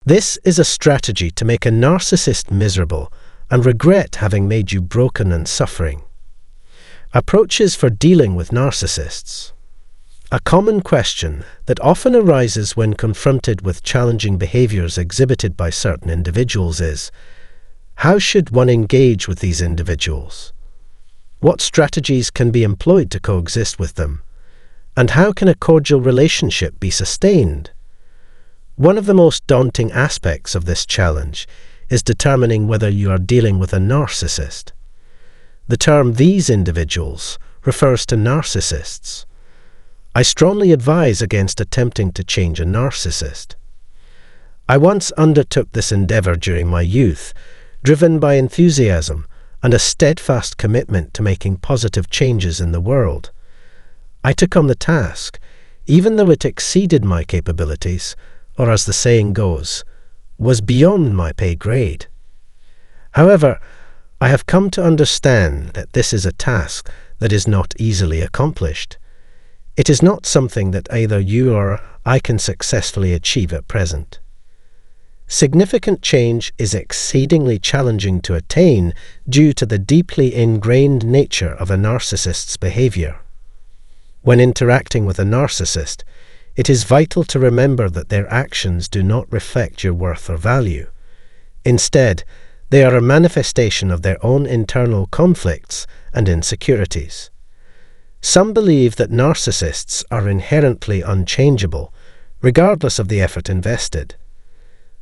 This is a strategy to make a narcissist miserable and regret having made you broken and suffering. Approaches for dealing with narcissists. A common question that often arises when confronted with challenging behaviors exhibited by certain individuals is, how should one engage with these individuals? What strategies can be employed to coexist with them? And how can a cordial relationship be sustained? One of the most daunting aspects of this challenge is determining whether you are dealing with a narcissist. The term "these individuals" refers to narcissists. I strongly advise against attempting to change a narcissist. I once undertook this endeavor during my youth, driven by enthusiasm and a steadfast commitment to making positive changes in the world. I took on the task, even though it exceeded my capabilities, or as the saying goes, was beyond my pay grade. However, I have come to understand that this is a task that is not easily accomplished. It is not something that either you or I can successfully achieve at present. Significant change is exceedingly challenging to attain due to the deeply ingrained nature of a narcissist's behavior. When interacting with a narcissist, it is vital to remember that their actions do not reflect your worth or value. Instead, they are a manifestation of their own internal conflicts and insecurities. Some believe that narcissists are inherently unchangeable, regardless of the effort invested.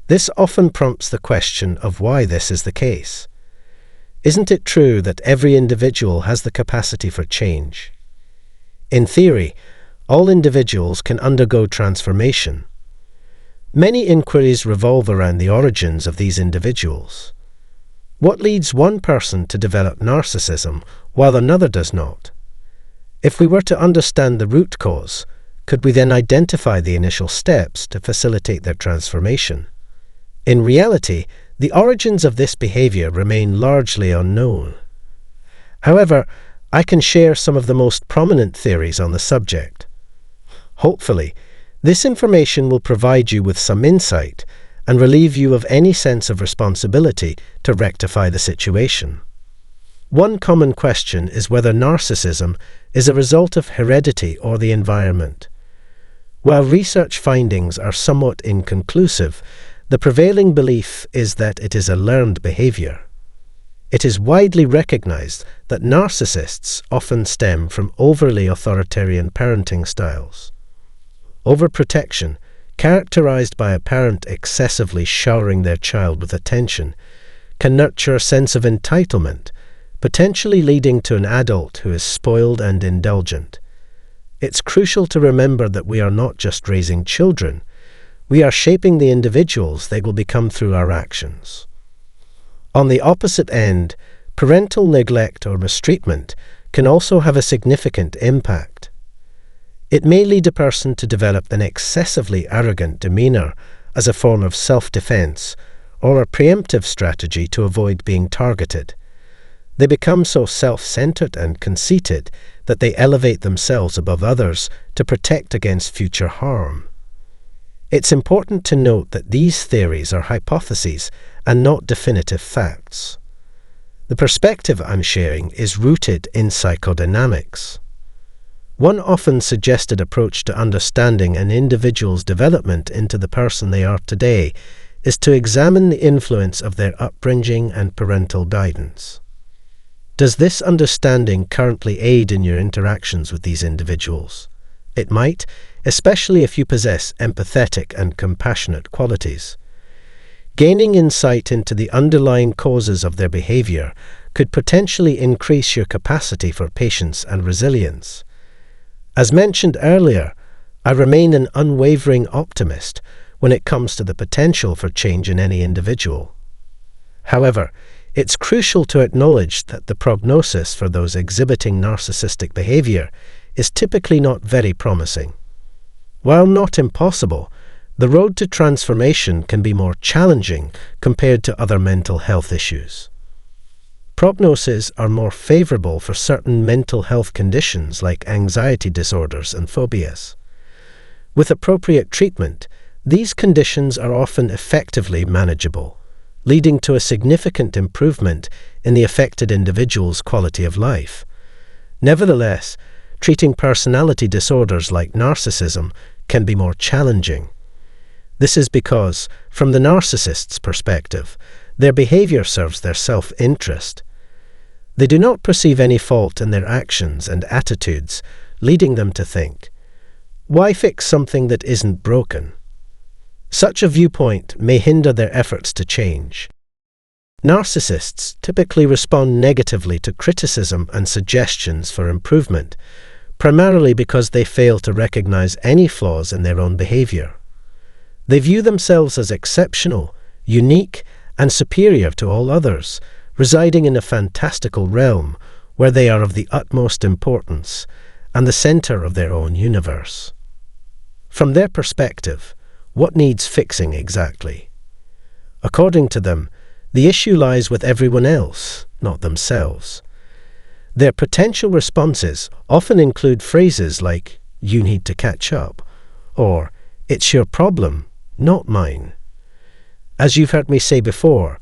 This often prompts the question of why this is the case. Isn't it true that every individual has the capacity for change? In theory, all individuals can undergo transformation. Many inquiries revolve around the origins of these individuals. What leads one person to develop narcissism while another does not? If we were to understand the root cause, could we then identify the initial steps to facilitate their transformation? In reality, the origins of this behavior remain largely unknown. However, I can share some of the most prominent theories on the subject. Hopefully, this information will provide you with some insight and relieve you of any sense of responsibility to rectify the situation. One common question is whether narcissism is a result of heredity or the environment. While research findings are somewhat inconclusive, the prevailing belief is that it is a learned behavior. It is widely recognized that narcissists often stem from overly authoritarian parenting styles. Overprotection, characterized by a parent excessively showering their child with attention, can nurture a sense of entitlement, potentially leading to an adult who is spoiled and indulgent. It's crucial to remember that we are not just raising children, we are shaping the individuals they will become through our actions. On the opposite end, parental neglect or mistreatment can also have a significant impact. It may lead a person to develop an excessively arrogant demeanor as a form of self-defense or a preemptive strategy to avoid being targeted. They become so self-centered and conceited that they elevate themselves above others to protect against future harm. It's important to note that these theories are hypotheses and not definitive facts. The perspective I'm sharing is rooted in psychodynamics. One often suggested approach to understanding an individual's development into the person they are today is to examine the influence of their upbringing and parental guidance. Does this understanding currently aid in your interactions with these individuals? It might, especially if you possess empathetic and compassionate qualities. Gaining insight into the underlying causes of their behavior could potentially increase your capacity for patience and resilience. As mentioned earlier, I remain an unwavering optimist when it comes to the potential for change in any individual. However, it's crucial to acknowledge that the prognosis for those exhibiting narcissistic behavior is typically not very promising. While not impossible, the road to transformation can be more challenging compared to other mental health issues. Prognoses are more favorable for certain mental health conditions like anxiety disorders and phobias. With appropriate treatment, These conditions are often effectively manageable, leading to a significant improvement in the affected individual's quality of life. Nevertheless, treating personality disorders like narcissism can be more challenging. This is because, from the narcissist's perspective, their behavior serves their self-interest. They do not perceive any fault in their actions and attitudes, leading them to think, "Why fix something that isn't broken?" Such a viewpoint may hinder their efforts to change. Narcissists typically respond negatively to criticism and suggestions for improvement, primarily because they fail to recognize any flaws in their own behavior. They view themselves as exceptional, unique, and superior to all others, residing in a fantastical realm where they are of the utmost importance and the center of their own universe. From their perspective, what needs fixing exactly? According to them, the issue lies with everyone else, not themselves. Their potential responses often include phrases like, "You need to catch up," or "It's your problem, not mine." As you've heard me say before,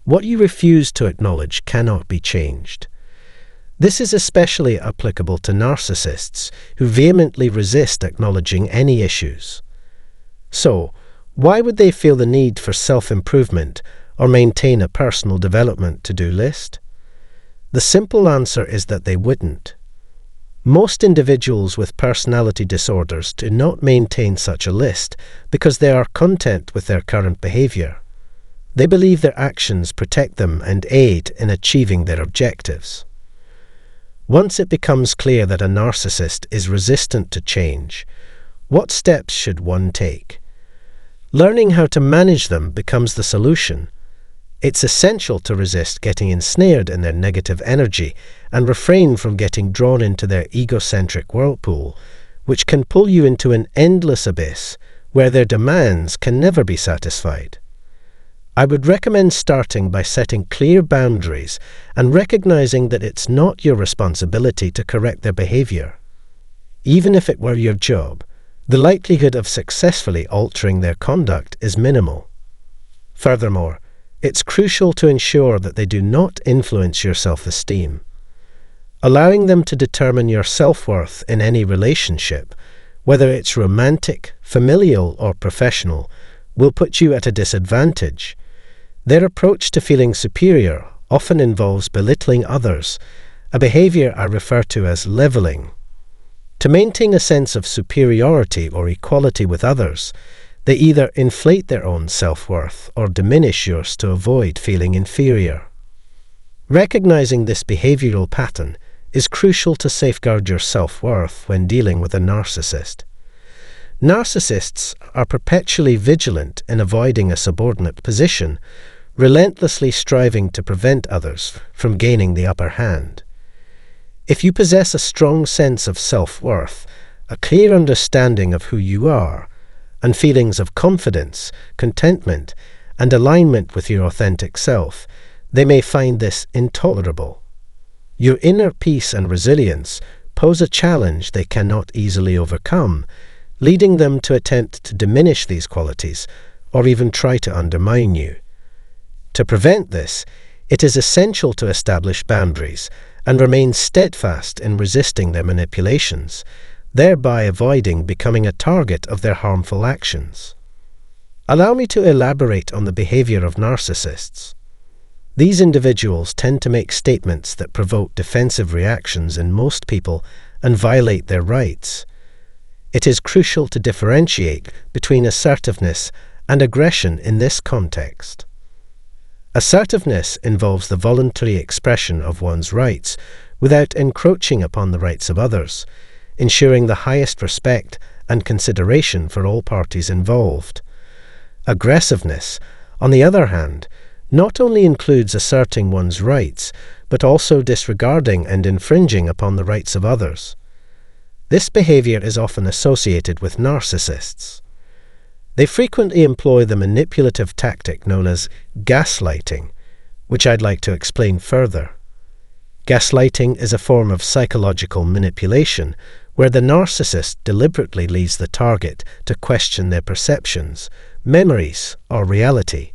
what you refuse to acknowledge cannot be changed. This is especially applicable to narcissists who vehemently resist acknowledging any issues. So, why would they feel the need for self-improvement or maintain a personal development to-do list? The simple answer is that they wouldn't. Most individuals with personality disorders do not maintain such a list because they are content with their current behavior. They believe their actions protect them and aid in achieving their objectives. Once it becomes clear that a narcissist is resistant to change, what steps should one take? Learning how to manage them becomes the solution. It's essential to resist getting ensnared in their negative energy and refrain from getting drawn into their egocentric whirlpool, which can pull you into an endless abyss where their demands can never be satisfied. I would recommend starting by setting clear boundaries and recognizing that it's not your responsibility to correct their behavior. Even if it were your job, the likelihood of successfully altering their conduct is minimal. Furthermore, it's crucial to ensure that they do not influence your self-esteem. Allowing them to determine your self-worth in any relationship, whether it's romantic, familial, or professional, will put you at a disadvantage. Their approach to feeling superior often involves belittling others, a behavior I refer to as leveling. To maintain a sense of superiority or equality with others, they either inflate their own self-worth or diminish yours to avoid feeling inferior. Recognizing this behavioral pattern is crucial to safeguard your self-worth when dealing with a narcissist. Narcissists are perpetually vigilant in avoiding a subordinate position, relentlessly striving to prevent others from gaining the upper hand. If you possess a strong sense of self-worth, a clear understanding of who you are, and feelings of confidence, contentment, and alignment with your authentic self, they may find this intolerable. Your inner peace and resilience pose a challenge they cannot easily overcome, leading them to attempt to diminish these qualities or even try to undermine you. To prevent this, it is essential to establish boundaries and remain steadfast in resisting their manipulations, thereby avoiding becoming a target of their harmful actions. Allow me to elaborate on the behavior of narcissists. These individuals tend to make statements that provoke defensive reactions in most people and violate their rights. It is crucial to differentiate between assertiveness and aggression in this context. Assertiveness involves the voluntary expression of one's rights without encroaching upon the rights of others, ensuring the highest respect and consideration for all parties involved. Aggressiveness, on the other hand, not only includes asserting one's rights, but also disregarding and infringing upon the rights of others. This behavior is often associated with narcissists. They frequently employ the manipulative tactic known as gaslighting, which I'd like to explain further. Gaslighting is a form of psychological manipulation where the narcissist deliberately leaves the target to question their perceptions, memories, or reality.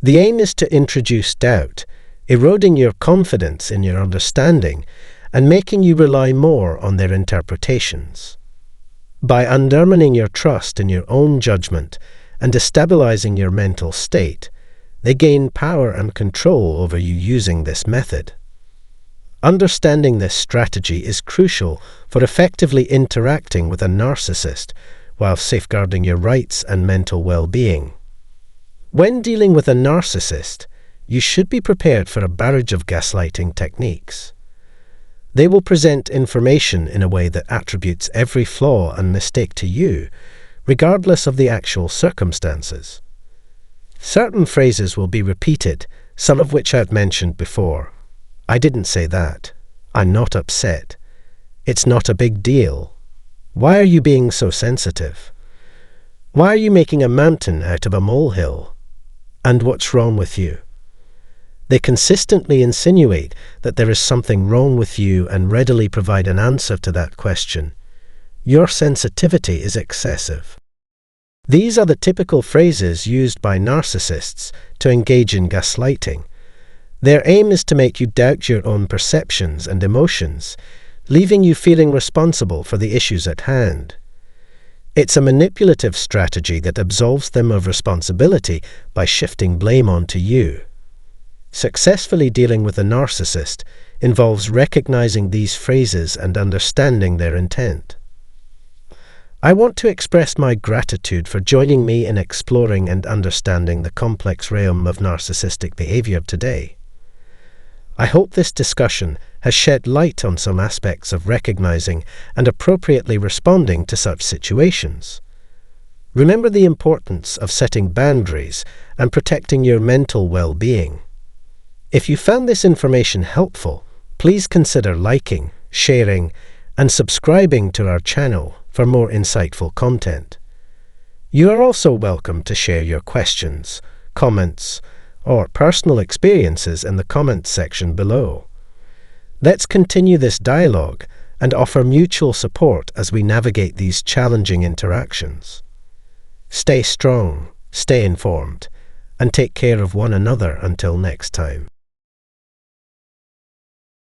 The aim is to introduce doubt, eroding your confidence in your understanding and making you rely more on their interpretations. By undermining your trust in your own judgment and destabilizing your mental state, they gain power and control over you using this method. Understanding this strategy is crucial for effectively interacting with a narcissist while safeguarding your rights and mental well-being. When dealing with a narcissist, you should be prepared for a barrage of gaslighting techniques. They will present information in a way that attributes every flaw and mistake to you, regardless of the actual circumstances. Certain phrases will be repeated, some of which I've mentioned before. I didn't say that. I'm not upset. It's not a big deal. Why are you being so sensitive? Why are you making a mountain out of a molehill? And what's wrong with you? They consistently insinuate that there is something wrong with you and readily provide an answer to that question. Your sensitivity is excessive. These are the typical phrases used by narcissists to engage in gaslighting. Their aim is to make you doubt your own perceptions and emotions, leaving you feeling responsible for the issues at hand. It's a manipulative strategy that absolves them of responsibility by shifting blame onto you. Successfully dealing with a narcissist involves recognizing these phrases and understanding their intent. I want to express my gratitude for joining me in exploring and understanding the complex realm of narcissistic behavior today. I hope this discussion has shed light on some aspects of recognizing and appropriately responding to such situations. Remember the importance of setting boundaries and protecting your mental well-being. If you found this information helpful, please consider liking, sharing, and subscribing to our channel for more insightful content. You are also welcome to share your questions, comments, or personal experiences in the comments section below. Let's continue this dialogue and offer mutual support as we navigate these challenging interactions. Stay strong, stay informed, and take care of one another until next time.